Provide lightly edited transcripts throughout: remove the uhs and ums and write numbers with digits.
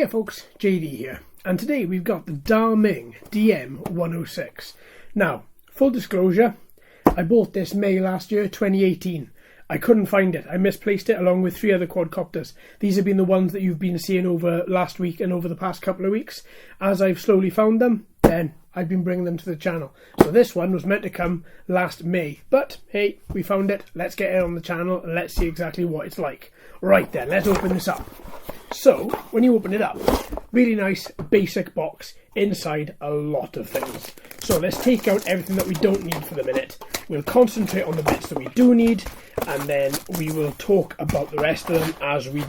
Hiya folks, JD here, and today we've got the Ming DM106. Now, full disclosure, I bought this May last year, 2018. I couldn't find it. I misplaced it along with 3 other quadcopters. These have been the ones that you've been seeing over last week and over the past couple of weeks. As I've slowly found them, then I've been bringing them to the channel. So this one was meant to come last May, but hey, we found it. Let's get it on the channel and let's see exactly what it's like. Right then, let's open this up. So, when you open it up, really nice basic box, inside a lot of things. So let's take out everything that we don't need for the minute. We'll concentrate on the bits that we do need, and then we will talk about the rest of them as we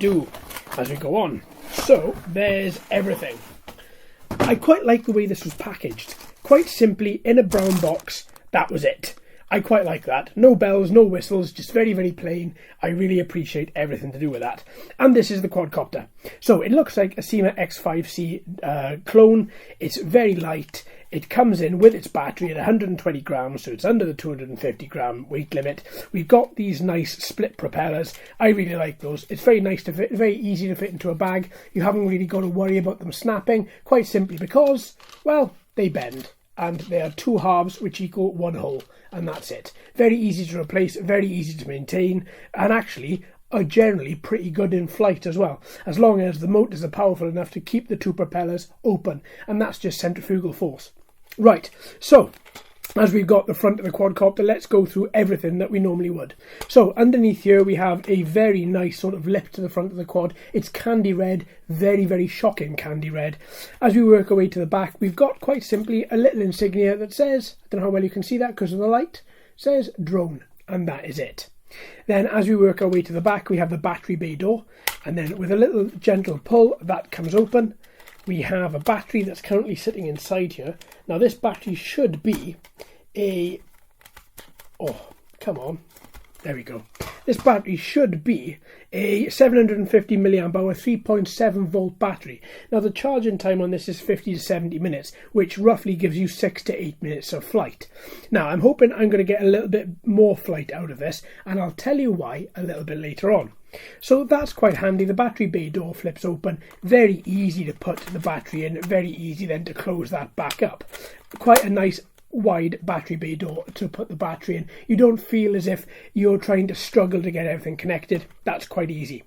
go on. So, there's everything. I quite like the way this was packaged. Quite simply, in a brown box, that was it. I quite like that. No bells, no whistles, just very, very plain. I really appreciate everything to do with that. And this is the quadcopter. So it looks like a Syma X5C clone. It's very light. It comes in with its battery at 120 grams, so it's under the 250 gram weight limit. We've got these nice split propellers. I really like those. It's very nice to fit, very easy to fit into a bag. You haven't really got to worry about them snapping, quite simply because, well, they bend. And they are 2 halves which equal 1 whole, and that's it. Very easy to replace, very easy to maintain, and actually are generally pretty good in flight as well, as long as the motors are powerful enough to keep the 2 propellers open, and that's just centrifugal force. Right, so as we've got the front of the quadcopter, let's go through everything that we normally would. So underneath here we have a very nice sort of lip to the front of the quad. It's candy red, very, very shocking candy red. As we work our way to the back, we've got quite simply a little insignia that says, I don't know how well you can see that because of the light, says drone, and that is it. Then as we work our way to the back, we have the battery bay door, and then with a little gentle pull, that comes open. We have a battery that's currently sitting inside here. Now this battery should be a... oh, come on. There we go. This battery should be a 750 milliamp hour 3.7 volt battery. Now the charging time on this is 50 to 70 minutes, which roughly gives you 6 to 8 minutes of flight. Now I'm hoping I'm going to get a little bit more flight out of this, and I'll tell you why a little bit later on. So that's quite handy. The battery bay door flips open. Very easy to put the battery in. Very easy then to close that back up. Quite a nice wide battery bay door to put the battery in. You don't feel as if you're trying to struggle to get everything connected. That's quite easy.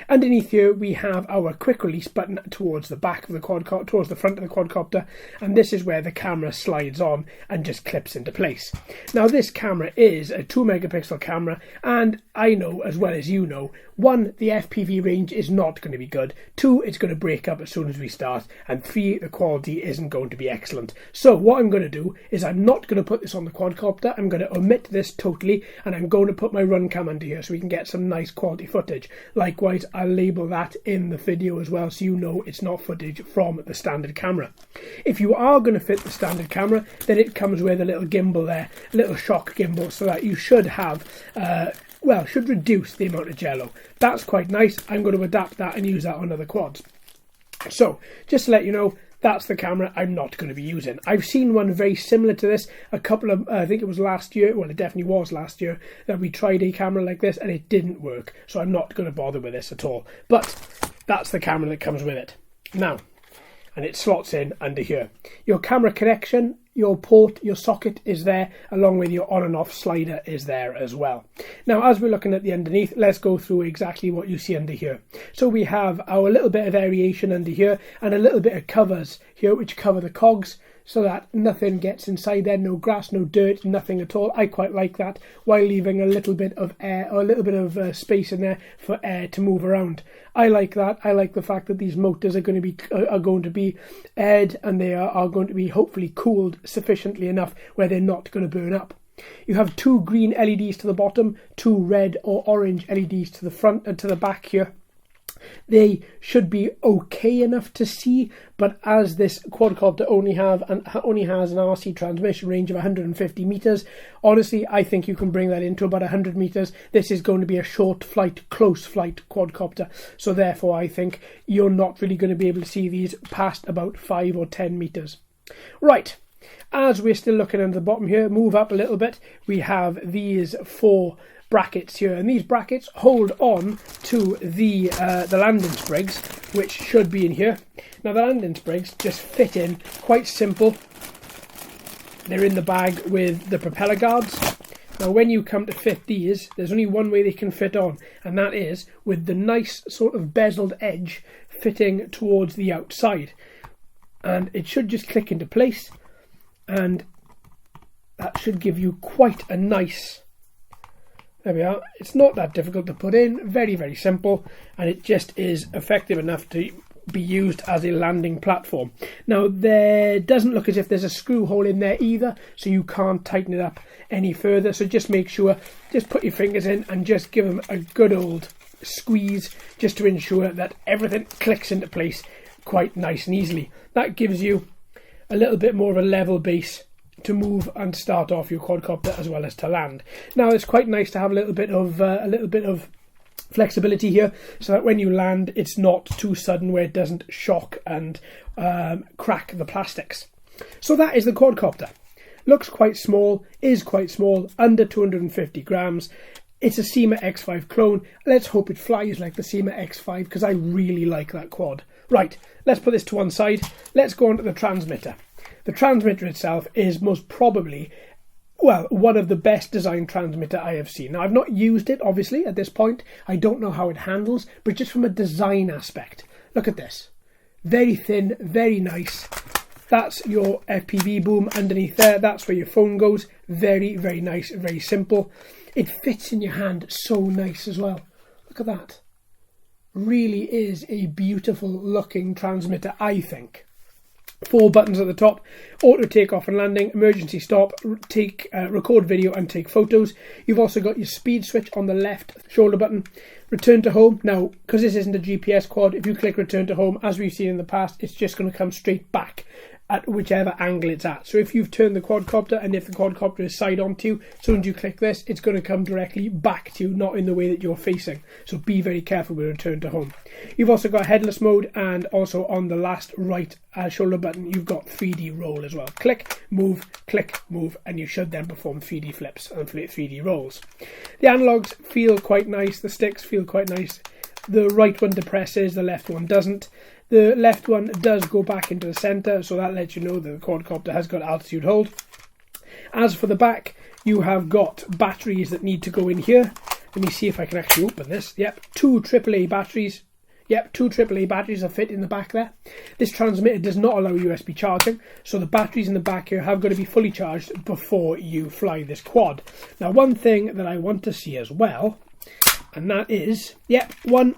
Underneath here we have our quick release button towards the back of the quadcopter, towards the front of the quadcopter, and this is where the camera slides on and just clips into place. Now this camera is a 2 megapixel camera, and I know as well as you know, 1, the FPV range is not going to be good, 2, it's going to break up as soon as we start, and 3, the quality isn't going to be excellent. So what I'm going to do is I'm not going to put this on the quadcopter. I'm going to omit this totally, and I'm going to put my run cam under here so we can get some nice quality footage. Likewise, I'll label that in the video as well so you know it's not footage from the standard camera. If you are going to fit the standard camera, then it comes with a little gimbal there, a little shock gimbal, so that you should have should reduce the amount of jello. That's quite nice. I'm going to adapt that and use that on other quads. So just to let you know, that's the camera I'm not going to be using. I've seen one very similar to this a couple of, I think it was last year, well it definitely was last year, that we tried a camera like this and it didn't work. So I'm not going to bother with this at all. But that's the camera that comes with it. Now, and it slots in under here. Your camera connection, your port, your socket is there, along with your on and off slider is there as well. Now, as we're looking at the underneath, let's go through exactly what you see under here. So we have our little bit of aeration under here, and a little bit of covers here, which cover the cogs, so that nothing gets inside there, no grass, no dirt, nothing at all. I quite like that, while leaving a little bit of air, or a little bit of space in there for air to move around. I like that. I like the fact that these motors are going to be aired, and they are going to be hopefully cooled sufficiently enough where they're not going to burn up. You have 2 green LEDs to the bottom, 2 red or orange LEDs to the front and to the back here. They should be okay enough to see, but as this quadcopter only has an RC transmission range of 150 meters, honestly, I think you can bring that into about 100 meters. This is going to be a short flight, close flight quadcopter, so therefore I think you're not really going to be able to see these past about 5 or 10 meters. Right. As we're still looking at the bottom here, move up a little bit, we have these 4 brackets here, and these brackets hold on to the landing sprigs which should be in here. Now the landing sprigs just fit in, quite simple. They're in the bag with the propeller guards. Now when you come to fit these, there's only one way they can fit on, and that is with the nice sort of bezeled edge fitting towards the outside. And it should just click into place, and that should give you quite a nice... There we are. It's not that difficult to put in, very, very simple, and it just is effective enough to be used as a landing platform. Now, there doesn't look as if there's a screw hole in there either, so you can't tighten it up any further. So just make sure, just put your fingers in and just give them a good old squeeze, just to ensure that everything clicks into place quite nice and easily. That gives you a little bit more of a level base to move and start off your quadcopter as well as to land. Now it's quite nice to have a little bit of flexibility here, so that when you land it's not too sudden where it doesn't shock and crack the plastics. So that is the quadcopter. Looks quite small, is quite small, under 250 grams. It's a Syma X5 clone. Let's hope it flies like the Syma X5, because I really like that quad. Right, let's put this to one side. Let's go on to the transmitter. The transmitter itself is most probably, well, one of the best designed transmitter I have seen. Now, I've not used it, obviously, at this point. I don't know how it handles, but just from a design aspect, look at this. Very thin, very nice. That's your FPV boom underneath there. That's where your phone goes. Very, very nice, very simple. It fits in your hand so nice as well. Look at that. Really is a beautiful looking transmitter, I think. 4 buttons at the top: auto takeoff and landing, emergency stop, record video and take photos. You've also got your speed switch on the left shoulder button. Return to home. Now, because this isn't a GPS quad, if you click return to home, as we've seen in the past, it's just going to come straight back at whichever angle it's at. So if you've turned the quadcopter, and if the quadcopter is side on to you, as soon as you click this, it's going to come directly back to you, not in the way that you're facing. So be very careful with return to home. You've also got headless mode, and also on the last right shoulder button, you've got 3D roll as well. Click, move, and you should then perform 3D flips and 3D rolls. The analogs feel quite nice, the sticks feel quite nice. The right one depresses, the left one doesn't. The left one does go back into the centre, so that lets you know that the quadcopter has got altitude hold. As for the back, you have got batteries that need to go in here. Let me see if I can actually open this. Yep, 2 AAA batteries. Yep, 2 AAA batteries are fit in the back there. This transmitter does not allow USB charging, so the batteries in the back here have got to be fully charged before you fly this quad. Now, one thing that I want to see as well, and that is, yep, 1,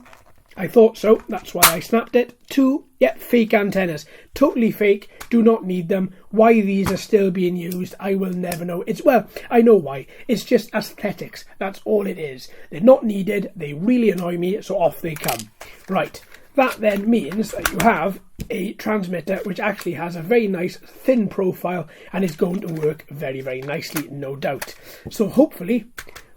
I thought so, that's why I snapped it. 2, yep, fake antennas. Totally fake, do not need them. Why these are still being used, I will never know. Well, I know why. It's just aesthetics, that's all it is. They're not needed, they really annoy me, so off they come. Right, that then means that you have a transmitter which actually has a very nice thin profile, and is going to work very, very nicely, no doubt. So hopefully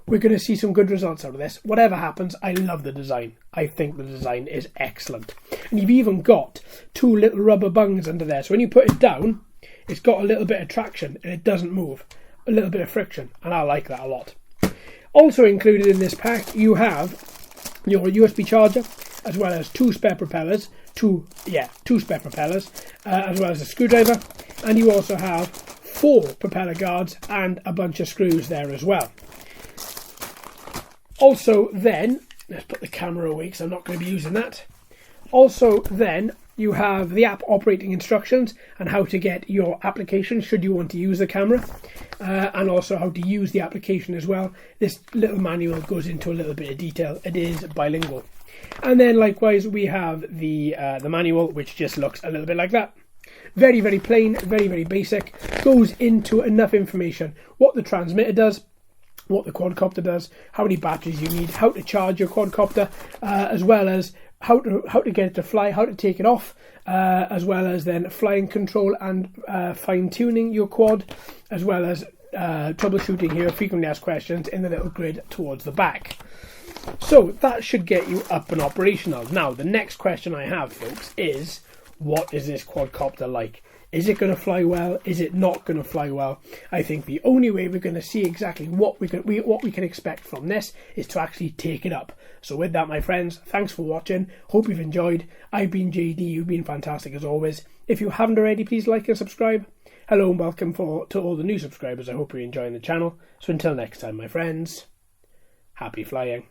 we're going to see some good results out of this. Whatever happens, I love the design. I think the design is excellent. And you've even got 2 little rubber bungs under there. So when you put it down, it's got a little bit of traction and it doesn't move. A little bit of friction. And I like that a lot. Also included in this pack, you have your USB charger, as well as 2 spare propellers. 2 spare propellers, as well as a screwdriver. And you also have 4 propeller guards and a bunch of screws there as well. Also then, let's put the camera away because I'm not going to be using that. Also then, you have the app operating instructions and how to get your application should you want to use the camera, and also how to use the application as well. This little manual goes into a little bit of detail. It is bilingual. And then likewise we have the manual, which just looks a little bit like that. Very, very plain, very, very basic. Goes into enough information. What the transmitter does, what the quadcopter does, how many batteries you need, how to charge your quadcopter, as well as how to get it to fly, how to take it off, as well as then flying control and fine-tuning your quad, as well as troubleshooting here, frequently asked questions in the little grid towards the back. So that should get you up and operational. Now, the next question I have, folks, is what is this quadcopter like? Is it going to fly well? Is it not going to fly well? I think the only way we're going to see exactly what we can expect from this is to actually take it up. So with that, my friends, thanks for watching. Hope you've enjoyed. I've been JD. You've been fantastic as always. If you haven't already, please like and subscribe. Hello and welcome to all the new subscribers. I hope you're enjoying the channel. So until next time, my friends, happy flying.